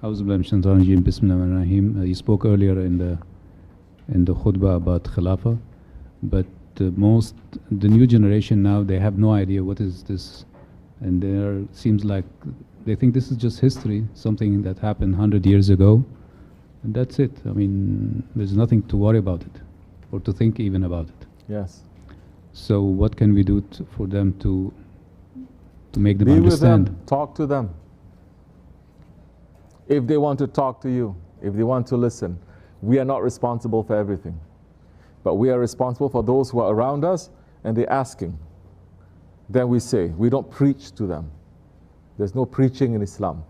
You spoke earlier in the khutbah about Khilafah, but the new generation now, they have no idea what is this, and there seems like they think this is just history, something that happened 100 years ago, and that's it. I mean, there's nothing to worry about it, or to think even about it. Yes. So what can we do for them to make them Be understand? with them, talk to them. If they want to talk to you, if they want to listen, we are not responsible for everything. But we are responsible for those who are around us and they're asking. Then we say, we don't preach to them. There's no preaching in Islam.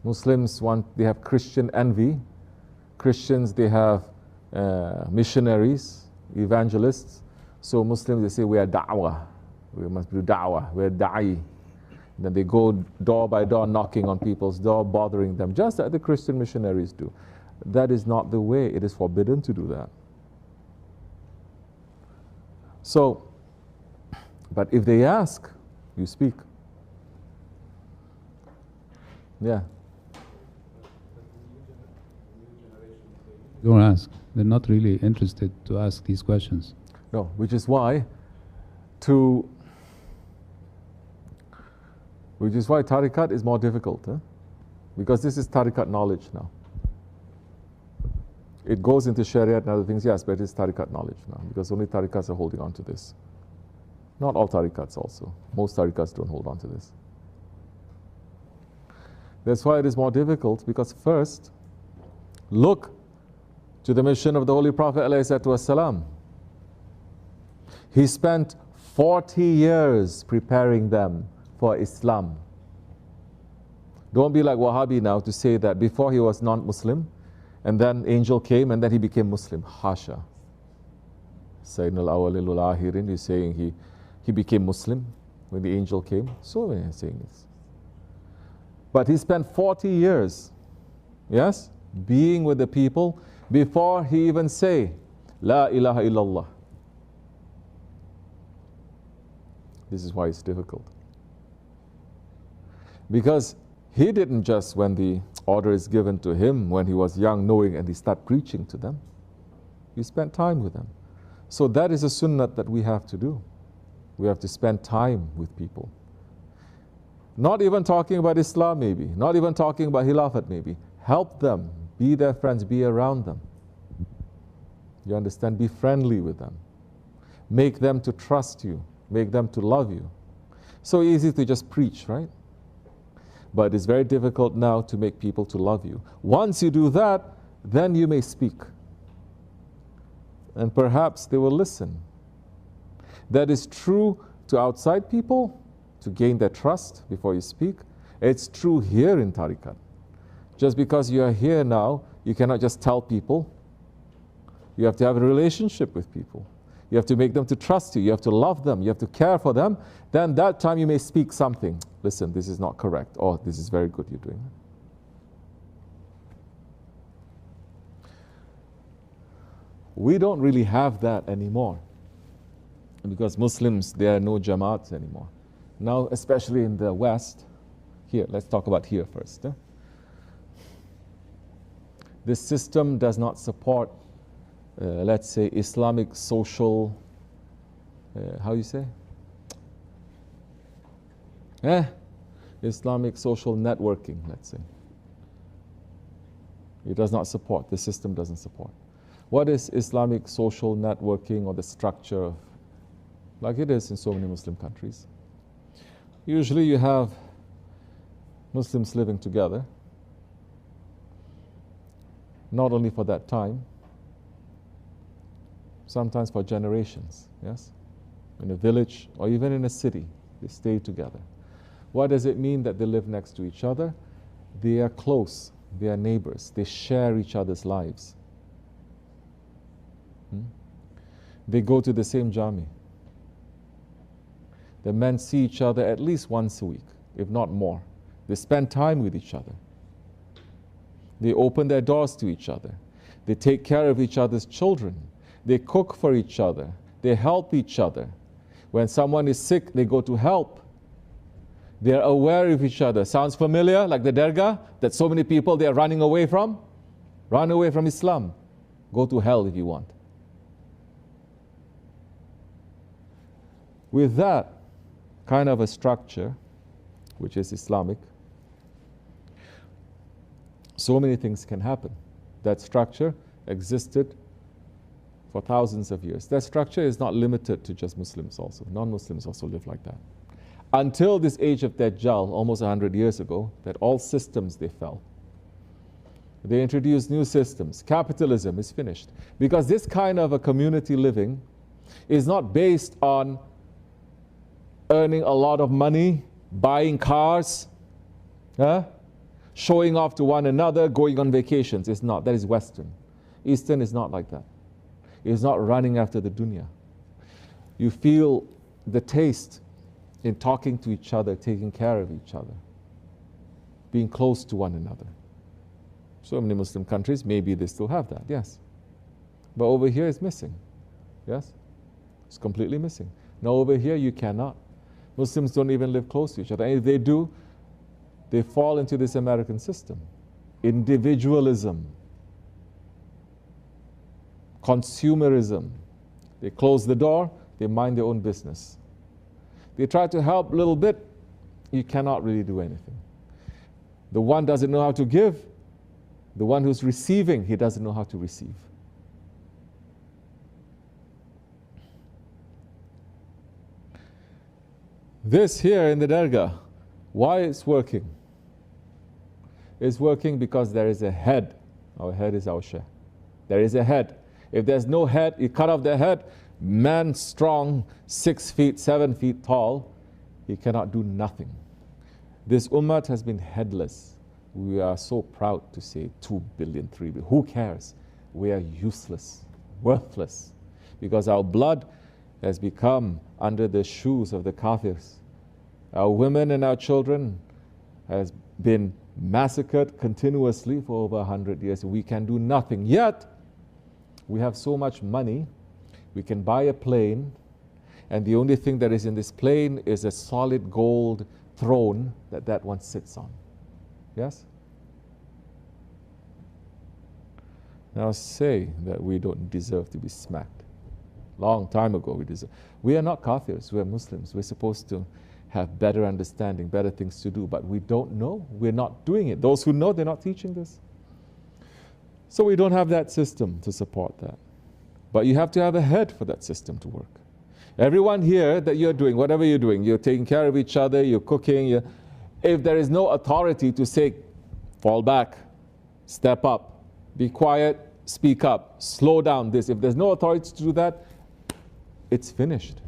Muslims they have Christian envy. Christians, they have missionaries, evangelists. So Muslims, they say, we are da'wah. We must do da'wah. We are da'i. Then they go door by door knocking on people's door, bothering them, just as the Christian missionaries do. That is not the way. It is forbidden to do that. So, but if they ask, you speak. Yeah. Don't ask. They're not really interested to ask these questions. No, which is why tariqat is more difficult, because this is tariqat knowledge now. It goes into Sharia and other things, yes, but it is tariqat knowledge now, because only tariqats are holding on to this. Not all tariqats also. Most tariqats don't hold on to this. That's why it is more difficult, because first, look to the mission of the Holy Prophet ﷺ. He spent 40 years preparing them for Islam. Don't be like Wahhabi now to say that before he was non-Muslim, and then angel came and then he became Muslim. Hasha. Sayyidina al-Awwalil al-Akhirin is saying he became Muslim when the angel came. So many are saying this. But he spent 40 years, yes, being with the people before he even say, La ilaha illallah. This is why it's difficult. Because he didn't just, when the order is given to him, when he was young, knowing, and he start preaching to them. He spent time with them. So that is a sunnah that we have to do. We have to spend time with people. Not even talking about Islam maybe, not even talking about Khilafat maybe. Help them, be their friends, be around them. You understand? Be friendly with them. Make them to trust you, make them to love you. So easy to just preach, right? But it's very difficult now to make people to love you. Once you do that, then you may speak. And perhaps they will listen. That is true to outside people, to gain their trust before you speak. It's true here in Tariqat. Just because you are here now, you cannot just tell people. You have to have a relationship with people. You have to make them to trust you. You have to love them. You have to care for them. Then that time you may speak something. Listen, this is not correct. Or this is very good you're doing. We don't really have that anymore. Because Muslims, there are no Jamaats anymore. Now, especially in the West, here, let's talk about here first. This system does not support, let's say, Islamic social, how you say? Islamic social networking, let's say. It does not support, the system doesn't support. What is Islamic social networking, or the structure of, like it is in so many Muslim countries? Usually you have Muslims living together, not only for that time, sometimes for generations, yes? In a village or even in a city, they stay together. What does it mean that they live next to each other? They are close, they are neighbors, they share each other's lives. They go to the same jami. The men see each other at least once a week, if not more. They spend time with each other. They open their doors to each other. They take care of each other's children. They cook for each other. They help each other. When someone is sick, they go to help. They are aware of each other. Sounds familiar, like the Dargah, that so many people they are running away from? Run away from Islam. Go to hell if you want. With that kind of a structure, which is Islamic, so many things can happen. That structure existed for thousands of years. That structure is not limited to just Muslims also. Non-Muslims also live like that. Until this age of Dajjal, almost 100 years ago, that all systems, they fell. They introduced new systems. Capitalism is finished. Because this kind of a community living is not based on earning a lot of money, buying cars, showing off to one another, going on vacations. It's not. That is Western. Eastern is not like that. It's not running after the dunya. You feel the taste in talking to each other, taking care of each other, being close to one another. So many Muslim countries, maybe they still have that, yes. But over here it's missing, yes? It's completely missing. Now over here you cannot. Muslims don't even live close to each other. And if they do, they fall into this American system. Individualism, consumerism. They close the door, they mind their own business. They try to help a little bit, you cannot really do anything. The one doesn't know how to give, the one who's receiving, he doesn't know how to receive. This here in the Dargah, why it's working? It's working because there is a head. Our head is our Shaykh. There is a head. If there's no head, you cut off the head, man strong, 6 feet, 7 feet tall, he cannot do nothing. This ummah has been headless. We are so proud to say 2 billion, 3 billion. Who cares? We are useless, worthless, because our blood has become under the shoes of the kafirs. Our women and our children has been massacred continuously for over 100 years. We can do nothing. Yet, we have so much money, we can buy a plane, and the only thing that is in this plane is a solid gold throne that one sits on. Yes? Now say that we don't deserve to be smacked. Long time ago we deserve. We are not kafirs, we are Muslims. We're supposed to have better understanding, better things to do, but we don't know. We're not doing it. Those who know, they're not teaching this. So we don't have that system to support that. But you have to have a head for that system to work. Everyone here that you're doing, whatever you're doing, you're taking care of each other, you're cooking, if there is no authority to say, fall back, step up, be quiet, speak up, slow down this. If there's no authority to do that, it's finished.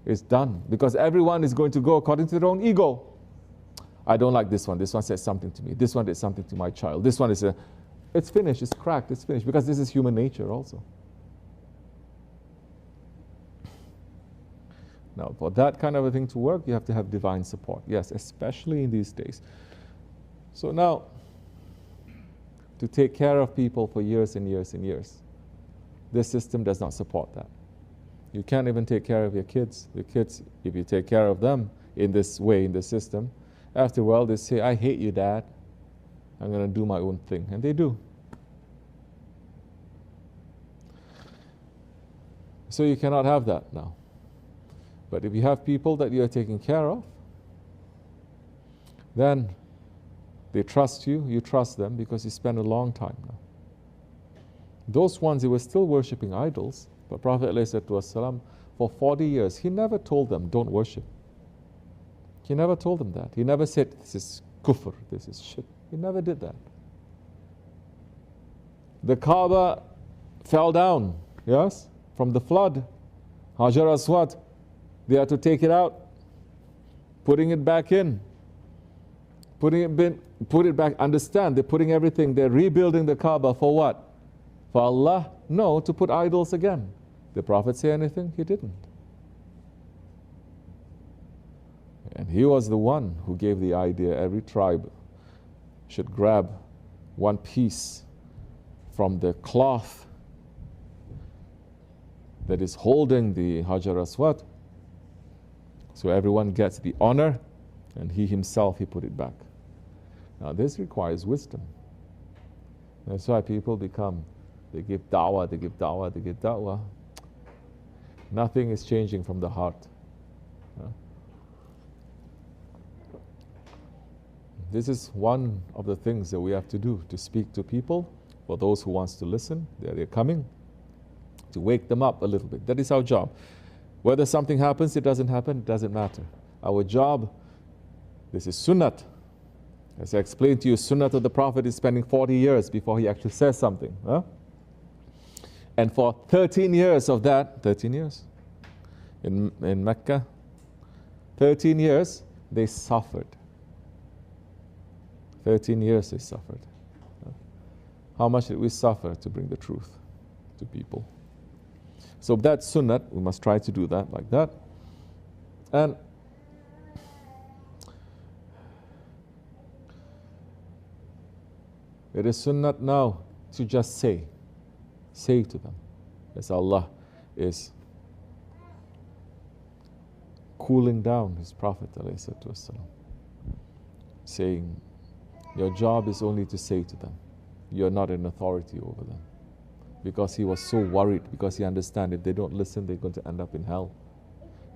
It's done. Because everyone is going to go according to their own ego. I don't like this one. This one says something to me. This one did something to my child. This one is it's finished, it's cracked, it's finished. Because this is human nature also. Now, for that kind of a thing to work, you have to have divine support. Yes, especially in these days. So now, to take care of people for years and years and years, this system does not support that. You can't even take care of your kids. The kids, if you take care of them in this way, in the system, after a while they say, I hate you, Dad. I'm going to do my own thing. And they do. So you cannot have that now. But if you have people that you are taking care of, then they trust you, you trust them because you spend a long time now. Those ones, they were still worshipping idols, but Prophet ﷺ, for 40 years, he never told them, don't worship. He never told them that. He never said, this is kufr, this is shirk. He never did that. The Kaaba fell down, yes, from the flood. Hajar Aswad, they had to take it out, putting it back in, put it back. Understand, they're putting everything, they're rebuilding the Kaaba for what? For Allah? No, to put idols again. Did the Prophet say anything? He didn't. And he was the one who gave the idea every tribe should grab one piece from the cloth that is holding the Hajar Aswad. So everyone gets the honor And he himself, he put it back. Now this requires wisdom. That's why people become, they give da'wah, they give da'wah, they give da'wah. Nothing is changing from the heart. This is one of the things that we have to do, to speak to people, for those who wants to listen, they're coming, to wake them up a little bit. That is our job. Whether something happens, it doesn't happen, it doesn't matter. Our job, this is sunnat. As I explained to you, sunnat of the Prophet is spending 40 years before he actually says something. And for 13 years of that, 13 years in Mecca, 13 years, they suffered. 13 years they suffered. How much did we suffer to bring the truth to people? So that's sunnat, we must try to do that like that. And it is sunnat now to just say to them, as Allah is cooling down His Prophet ﷺ, saying, your job is only to say to them, you're not an authority over them. Because he was so worried, because he understands if they don't listen, they're going to end up in hell.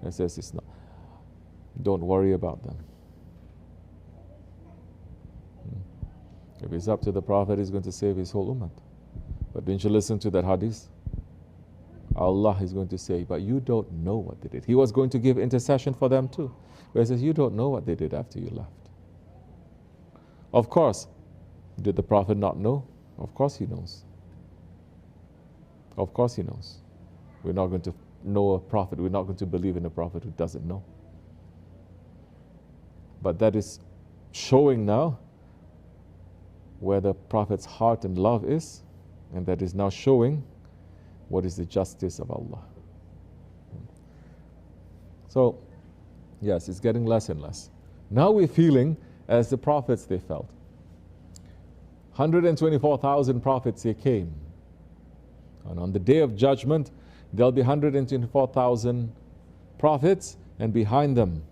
And he says, it's not. Don't worry about them. If it's up to the Prophet, he's going to save his whole ummah. But didn't you listen to that hadith? Allah is going to say, but you don't know what they did. He was going to give intercession for them too. But he says, you don't know what they did after you left. Of course, did the Prophet not know? Of course he knows. Of course he knows. We're not going to know a prophet, we're not going to believe in a prophet who doesn't know. But that is showing now where the Prophet's heart and love is, and that is now showing what is the justice of Allah. So, yes, it's getting less and less. Now we're feeling as the prophets they felt. 124,000 prophets they came. And on the day of judgment, there'll be 124,000 prophets, and behind them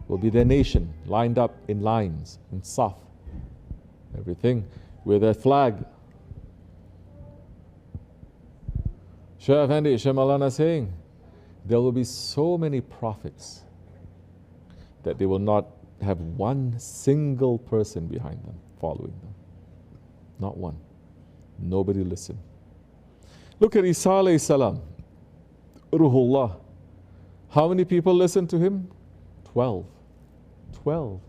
will be their nation, lined up in lines, in saf. Everything with a flag. Shaykh Effendi, Shaykh Maulana saying, there will be so many prophets that they will not have one single person behind them, following them. Not one. Nobody listen. Look at Isa alayhi salam, Ruhullah. How many people listened to him? 12. 12.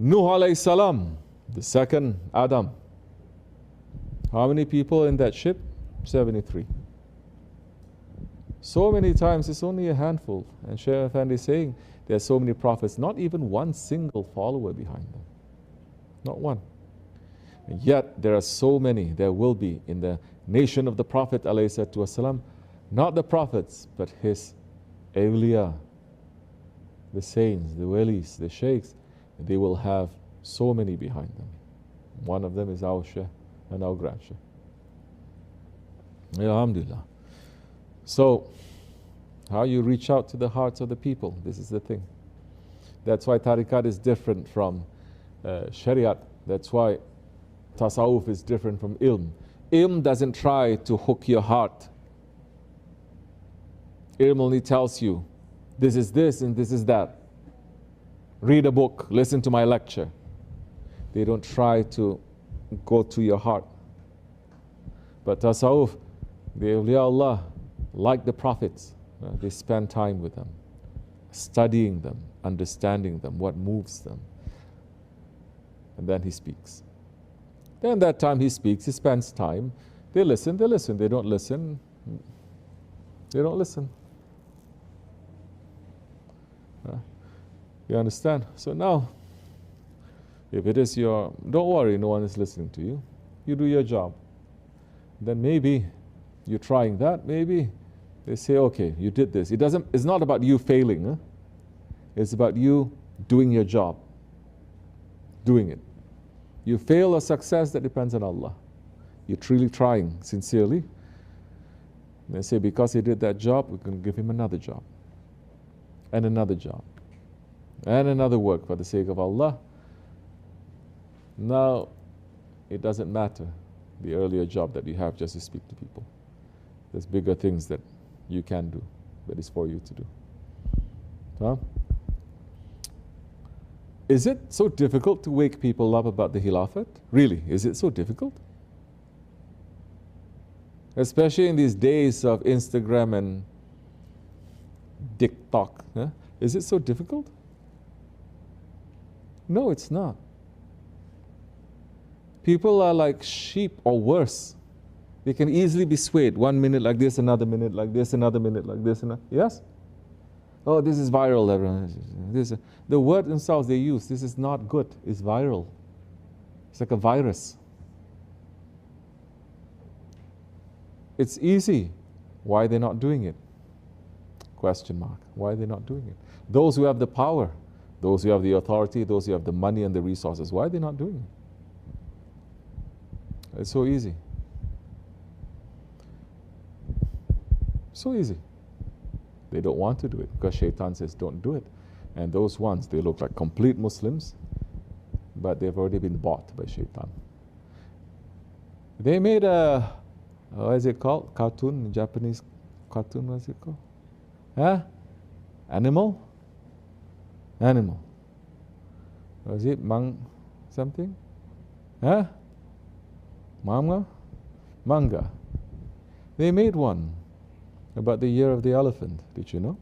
Nuh alayhi salam, the second Adam. How many people in that ship? 73. So many times, it's only a handful. And Shaykh Effendi is saying, there are so many prophets, not even one single follower behind them. Not one. And yet, there are so many, there will be in the nation of the Prophet ﷺ, not the prophets, but his awliya, the saints, the walis, the sheikhs. They will have so many behind them. One of them is our Shaykh and our grand Shaykh. Alhamdulillah. So, how you reach out to the hearts of the people, this is the thing. That's why tariqat is different from shariat. That's why tasawwuf is different from ilm. Ilm doesn't try to hook your heart. Ilm only tells you, this is this and this is that. Read a book, listen to my lecture. They don't try to go to your heart. But tasawwuf, the awliya Allah, like the prophets, they spend time with them, studying them, understanding them, what moves them. And then he speaks. Then that time he speaks, he spends time. They listen, they listen. They don't listen, they don't listen. You understand? So now, if it is your, don't worry, no one is listening to you. You do your job. Then maybe you're trying that, maybe they say, okay, you did this. It's not about you failing. Huh? It's about you doing your job. Doing it. You fail or success, that depends on Allah. You're truly trying, sincerely. They say, because he did that job, we can give him another job. And another job. and another work for the sake of Allah. Now, it doesn't matter the earlier job that you have just to speak to people. There's bigger things that you can do, that is for you to do. Huh? Is it so difficult to wake people up about the Khilafat? Really, is it so difficult? Especially in these days of Instagram and TikTok. Huh? Is it so difficult? No, it's not. People are like sheep or worse. They can easily be swayed. 1 minute like this, another minute like this, another minute like this. Yes? Oh, this is viral. The word themselves they use, this is not good. It's viral. It's like a virus. It's easy. Why are they not doing it? Question mark. Why are they not doing it? Those who have the power, those who have the authority, those who have the money and the resources, why are they not doing it? It's so easy. So easy. They don't want to do it because Shaitan says don't do it. And those ones, they look like complete Muslims, but they've already been bought by Shaitan. They made a, what is it called? Cartoon, Japanese cartoon, what is it called? Huh? Animal? Animal. Was it something? Huh? Manga. They made one about the year of the elephant. Did you know?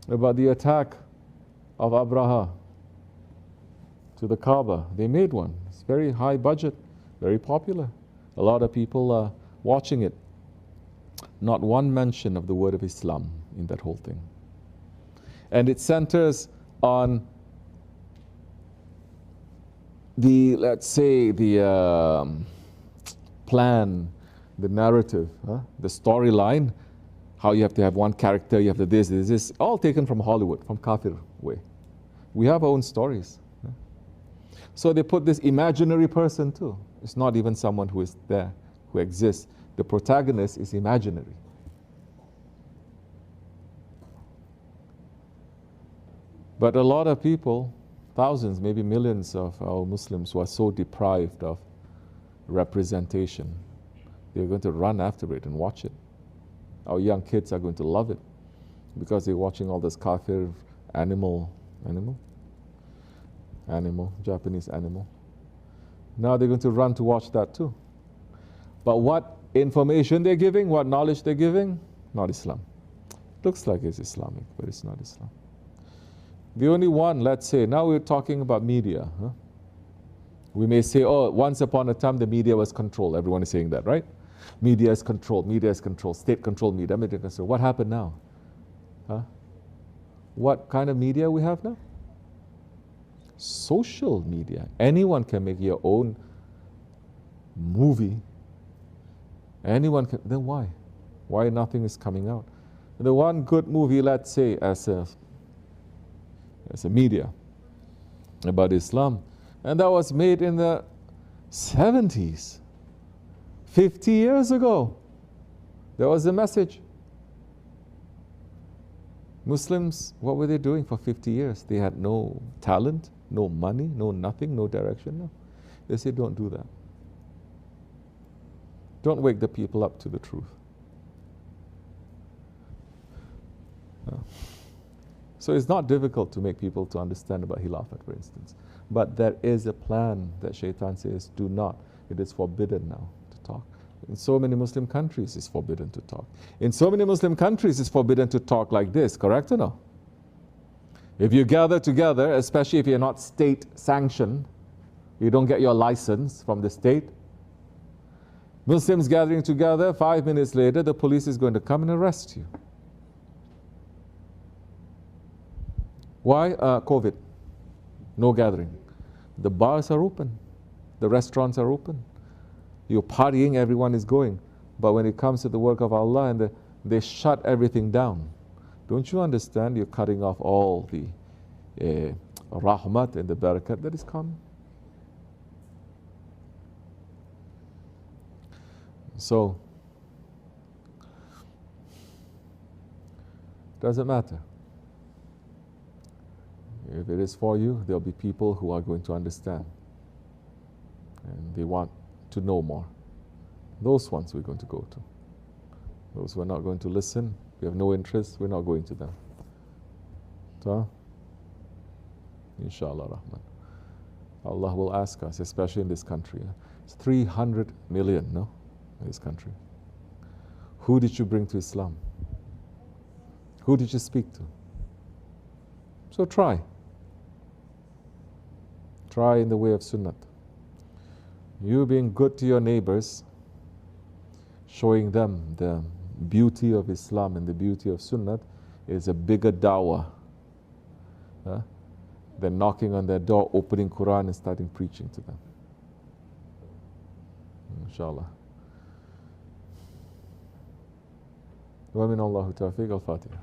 About the attack of Abraha to the Kaaba. They made one. It's very high budget, very popular. A lot of people are watching it. Not one mention of the word of Islam in that whole thing. And it centers on the, let's say, the plan, the narrative, the storyline, how you have to have one character, you have to this, all taken from Hollywood, from Kafir way. We have our own stories. So they put this imaginary person too. It's not even someone who is there, who exists. The protagonist is imaginary. But a lot of people, thousands, maybe millions of our Muslims who are so deprived of representation, they're going to run after it and watch it. Our young kids are going to love it because they're watching all this kafir Japanese animal. Now they're going to run to watch that too. But what information they're giving, what knowledge they're giving, not Islam. Looks like it's Islamic, but it's not Islam. The only one, let's say, now we're talking about media. We may say, oh, once upon a time the media was controlled. Everyone is saying that, right? Media is controlled, state-controlled media, media controlled. What happened now? What kind of media we have now? Social media. Anyone can make your own movie. Anyone can, then why? Why nothing is coming out? The one good movie, let's say, as a media about Islam, and that was made in the 70s, 50 years ago. There was a message. Muslims, what were they doing for 50 years? They had no talent, no money, no nothing, no direction. No. They say, don't do that. Don't wake the people up to the truth. No. So it's not difficult to make people to understand about Khilafat, for instance. But there is a plan that Shaitan says, do not. It is forbidden now to talk. In so many Muslim countries, it's forbidden to talk. In so many Muslim countries, it's forbidden to talk like this, correct or no? If you gather together, especially if you're not state-sanctioned, you don't get your license from the state, Muslims gathering together, 5 minutes later, the police is going to come and arrest you. Why? COVID. No gathering. The bars are open. The restaurants are open. You're partying, everyone is going. But when it comes to the work of Allah, and they shut everything down. Don't you understand? You're cutting off all the rahmat and the barakat that is coming. So, doesn't matter. If it is for you, there'll be people who are going to understand. And they want to know more. Those ones we're going to go to. Those who are not going to listen, we have no interest, we're not going to them. So, Inshallah Rahman. Allah will ask us, especially in this country. It's 300 million, no? In this country. Who did you bring to Islam? Who did you speak to? So try. Try in the way of Sunnah. You being good to your neighbors, showing them the beauty of Islam and the beauty of Sunnah is a bigger dawah than knocking on their door, opening Quran and starting preaching to them. Inshallah. ومن الله توفيق الفاتحة.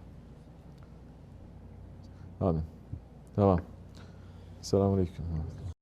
آمين. تمام. السلام عليكم.